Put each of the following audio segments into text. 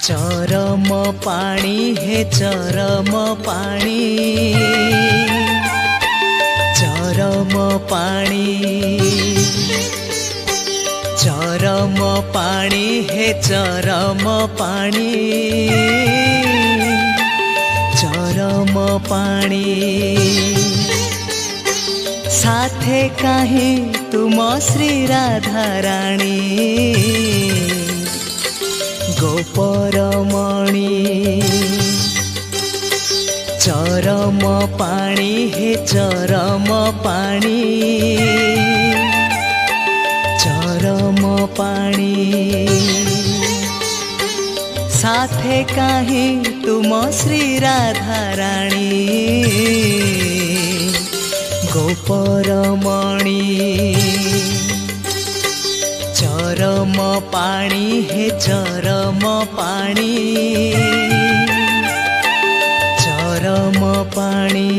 चरम पाणी हे चरम पाणी चरम पाणी चरम पाणी हे चरम पाणी चरम पाणी साथे काहे तुम श्री राधा राणी गोपरमणि चरम पाणी हे चरम पाणी चरम पाणी साथे काहे तुम श्री राधा राणी गोपरमणि चरम पाणी हे चरम पाणी चरम पाणी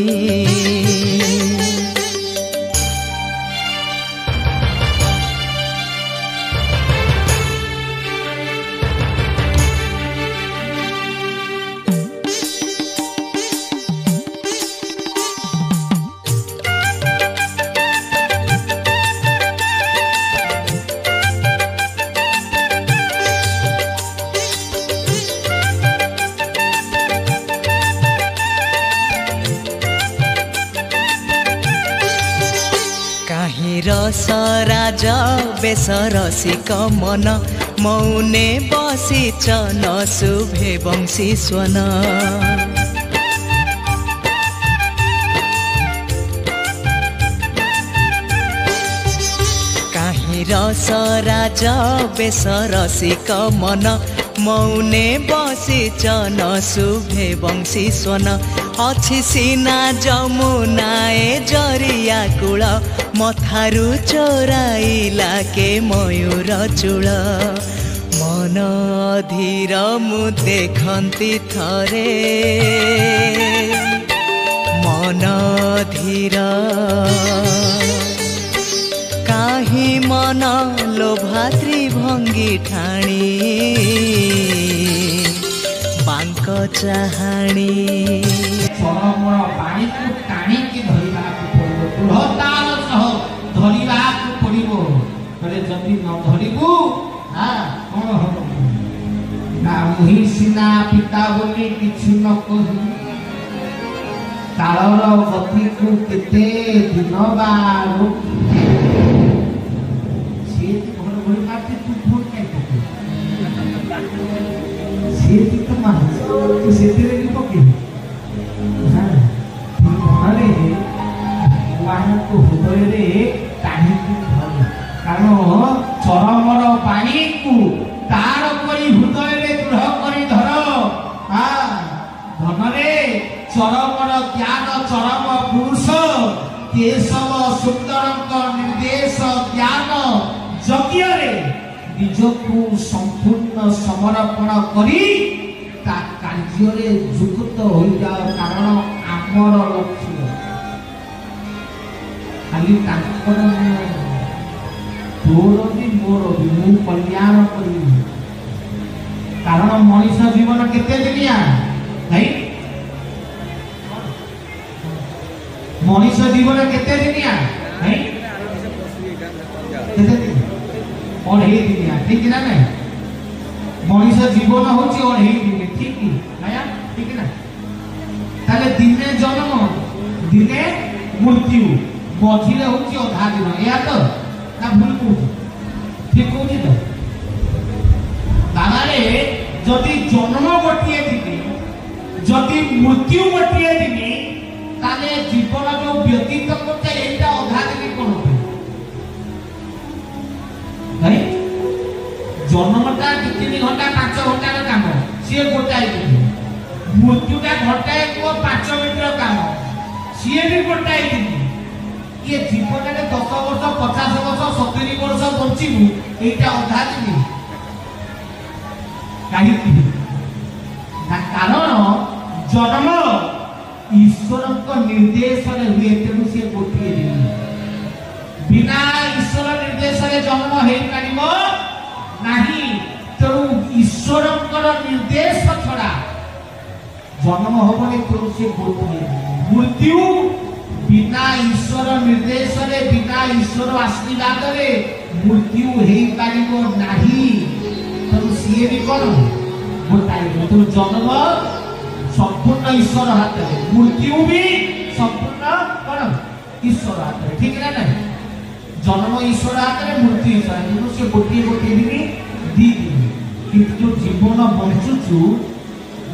रसराज बेस रसिक मन मौने बसिचन शुभे वंशी स्वन काहीं रसराज बेस रसिक मन मौने बसिचन शुभे वंशी स्वन अछि सीना जमुनाए जरिया कूल मथारु चोराइला के मयूर चूल मन अधीर मु देखंती थरे मन अधीर काहि मन लोभात्री भंगी ठाणी बांक चाहाणी सीना पिता बोली किसी न कही तालर गति को केते दिन बार से घर बोली मारते तू फोन के से तो मार तू से तेरे की पके हां अरे वाहन को हृदय रे टाणी धर कारण चरमर पानी को तार करी हृदय रे दृढ़ करी धर हां धन रे चरमर ज्ञान चरम पुरुष केशव सुंदरଙ୍କ निर्देश ज्ञान यज्ञ रे निजକୁ संपूर्ण समर्पण करी ता कार्य रे जुक्त होई जाओ कारण आमर लक्ष्य खाली तांकर तोर भी मोर भी मु कल्याण करी कारण मनुष्य जीवन केते दिनिया नहीं मनुष्य जीवन केते दिनिया नहीं केते दिन और हे दिनिया ठीक ना नहीं मनुष्य जीवन होची और हे दिन ठीक नया ठीक ना ताले दिने जन्म दिने मृत्यु मझिरे होची अधा दिन या तो ना भूल को ठीक होची तो दादारे जदि जन्म गोटिए दिने जदि मृत्यु गोटिए दिने ताले जीवन जो व्यतीत करते एटा अधा दिन कोन होते नहीं जन्मटा 3 घंटा 5 घंटा का काम से गोटाई दिन मृत्युटा घंटा को 5 मिनिट काम से भी गोटाई दिन ये जीवन में 10 वर्ष 50 वर्ष 70 वर्ष बंचीबू एटा अधा दिन काहे ना कारण जन्म ईश्वर निर्देश हुए तेणु सी गोटे बिना ईश्वर निर्देश जन्म हो पार ना तेणु ईश्वर निर्देश छड़ा जन्म हबनी तो से गोटे मृत्यु बिना ईश्वर निर्देश रे बिना ईश्वर आशीर्वाद रे मृत्यु हेई पारिबो नाही तो सीए भी कोन गोटाई तो जन्म संपूर्ण ईश्वर हाथ में मृत्यु भी संपूर्ण कोन ईश्वर हाथ में ठीक ना नहीं जन्म ईश्वर हाथ में मृत्यु ईश्वर तो से गोटे गोटे दिन दी दिन किंतु जो जीवन बंचुचु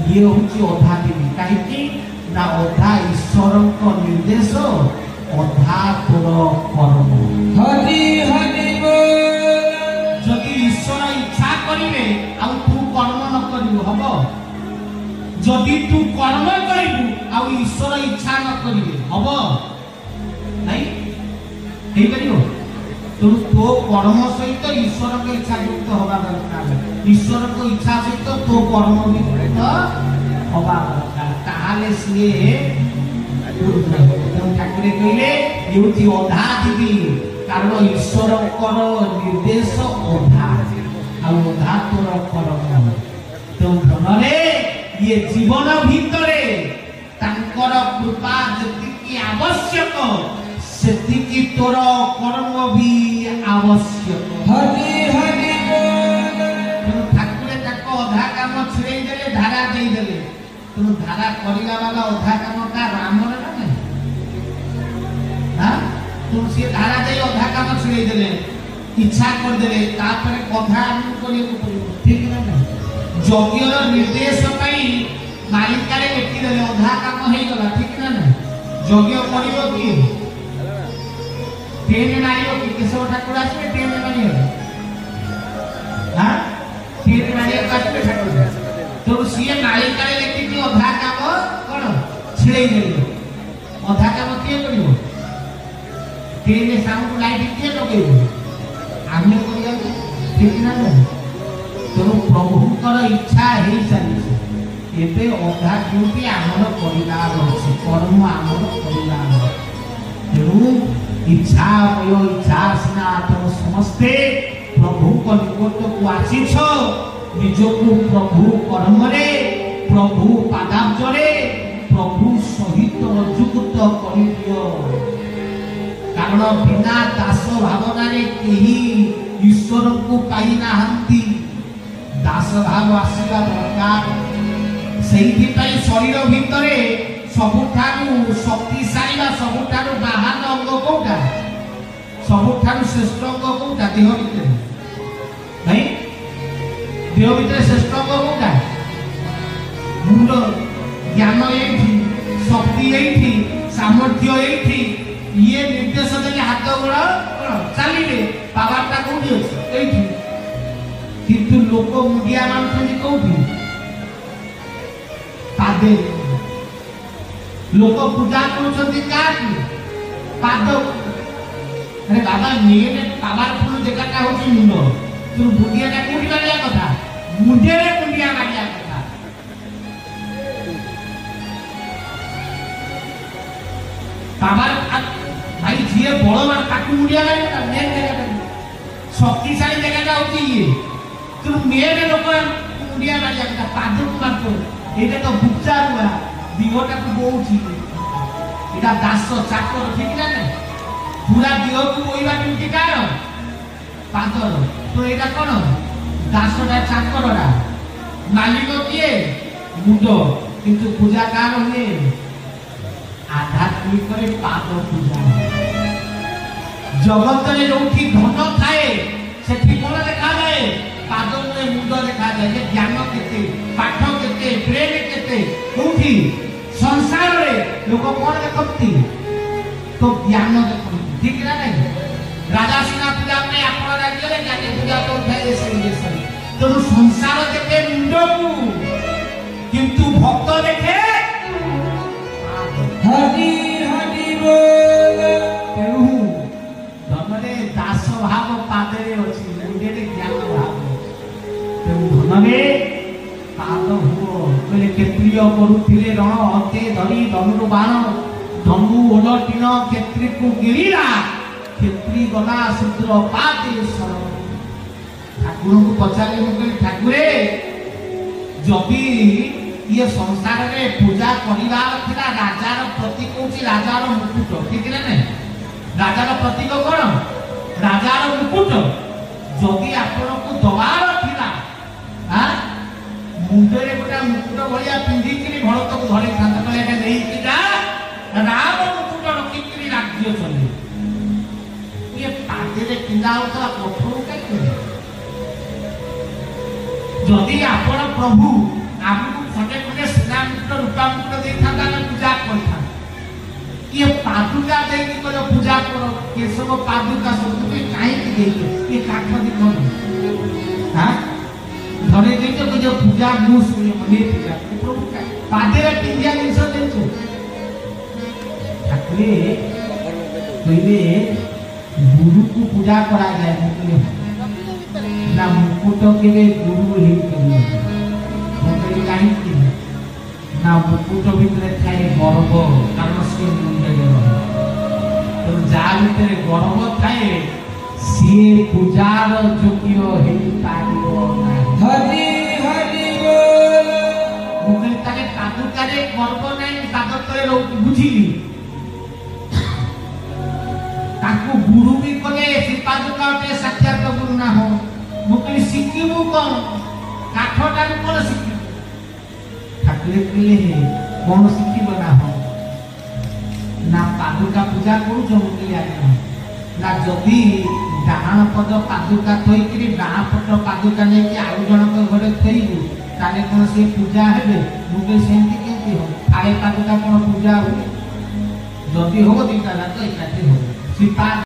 ये होची अधा दिन काहे ना अधा ईश्वर को निर्देश अधा तोर कर्म हरि हरि बोल जदि ईश्वर इच्छा करिवे आ तू कर्म न करिवो हबो जदि तू कर्म करिवो आ ईश्वर इच्छा न करिवे हबो नहीं हे करिवो तो कर्म सहित ईश्वर के इच्छा युक्त होगा दरकार ईश्वर को इच्छा सहित तो कर्म भी होगा दरकार ताहाले सिए ठाकुर कहले ये अधा दिवी कारण ईश्वर निर्देश अधा अधा तोर कर्म तो धनरे ये जीवन भितरे तांकर कृपा जति आवश्यक सेतिकी तोर कर्म भी आवश्यक हरि हरि बोल ठाकुरे ताको अधा काम छिड़े देले धारा दे देले तुम धारा करिला वाला अधा काम का राम रे ना नहीं हां तुम से धारा दे अधा काम छिड़े देले इच्छा कर देले तापर कथा आनु करियो को पड़ियो ठीक ना नहीं यज्ञर निर्देश पई मालिकारे लेखि देले अधा काम हे गला ठीक ना नहीं यज्ञ करियो की तेने मारियो कि केशव ठाकुर आसे तेने मारियो हां तेने मारियो काटे ठाकुर तो सीए मालिकारे लेखि कि अधा काम कोन छिड़ै देलियो अधा काम के करियो तेने साउंड लाइट के लगेबो आमे करिया ठीक ना तो प्रभु कर इच्छा हे सारी एते अधा ड्यूटी हमर परिवार अछि कर्म हमर परिवार तेणु इच्छा भयो इच्छा सिना तो समस्ते प्रभु को निकट को आसीछ निजको प्रभु कर्म रे प्रभु पादाब्ज रे प्रभु सहित युक्त करि दियो कारण बिना दास भावना रे केही ईश्वर को पाई नाहंती दास भाव आसीबा दरकार सेहिथि पई शरीर भितरे सबुठारु शक्तिशाली बा सबुठारु बाहर अंग कोटा सबुठारु श्रेष्ठ अंग कोटा देह भितरे नहीं देह भितरे श्रेष्ठ अंग कोटा मुंड ज्ञान एठी शक्ति एठी सामर्थ्य एठी ये निर्देश देले हाथ गोड़ चलिले पावरटा कोठी अछि एठी किंतु लोक मुंडिया मानथि कोठी पादे लोक पूजा करूछंती काकी पाद अरे बाबा मेन पावरफुल जगहटा होची मुंड तू बुंडियाटा कोठी मारिया कथा मुंडे रे बुंडिया मारिया कथा पावर भाई जिए बड़वान ताकू मुंडिया मारिया मेन जगहटा शक्तिशाली जगहटा होची ये तू मेन लोक मुंडिया मारिया कथा पाद मारतो एटा तो बुच्चा हुआ दिवटा को बोउची एटा दास चाकर ठीक ना नहीं पूरा दिव को बोइबा ड्यूटी कार पादर तो एटा कोन दासटा चाकरडा मालिक किए मुंड किंतु पूजा कार होने आध्यात्मिक करे पाद पूजा जगत रे जोठी धन थाए सेठी कोन देखा जाए पाद में मुंड देखा जाए जे ज्ञान केते पाठ केते प्रेम केते कोठी संसार रे लोक कोन देखती तो ज्ञान देखती ठीक ना नहीं राजा सिंह पूजा में आपण राज्य रे ज्ञान पूजा तो उठाए से तो संसार देखे मुंड को किंतु भक्त देखे हरि हरि बोल तेणु धनरे दास भाव पादरे अछि मुंडे ज्ञान भाव तेणु धनरे पाद हुओ कहले क्षत्रिय करुथिले रण हते धरी धनुर बाण धनु ओलटिन क्षत्रि को गिरिला क्षत्रि गला शूद्र पाते शरण ठाकुर को पचारे कहले ठाकुरे जदि ये संसार रे पूजा करिवार थिला राजार प्रतीक होची राजार मुकुट ठीक ना नहीं राजार प्रतीक कोन राजार मुकुट जदि आपण को दबार थिला हां मुंडे रे गोटा मुकुट भलिया पिंधी कि भरत को धरे खात कले के देई कि जा राम मुकुट रखी कि राज्य चले ये पाते रे किंदा होता कठोर के जदि आपण प्रभु आपको खटे खटे सोना मुकुट रूपा मुकुट देखा पूजा करता ये पादुका देकी को पूजा करो ये सब पादुका सब काहे की देई ये काठ दिखो हां धरे देई तो जो पूजा मुस मने पूजा प्रभु का पादे रे पिंडिया जिंस देछो ठाकुरे कइले गुरु को पूजा करा जाए ना मुकुट केवे गुरु ही करियो मुकुट काहे की ना मुकुट भितर थाए गर्व कारण से मुंडे रहे तो जा भितर गर्व थाए सी पूजार योग्य हे पारियो ना हरि हरि बोल मुकुट ताके पादुकारे गर्व नाही पादतरे बुझिली ताकू गुरु भी कले से पादुका ते साक्षात गुरु ना हो मुकुट सिकिबु कोन काठटा कोन सिकिबु ठाकुर कहले कौन शिखिब ना हो ना पादुका पूजा करू मुझे ना जदि डाण पद पादुका थोकरी बाँ पट पादुका नहीं आउ जनक घरे थोबू ताले कौन से पूजा हे मुझे सेमती केमती हो आए पादुका कौन पूजा हुए जदि हो दीटा तो एकाठी हो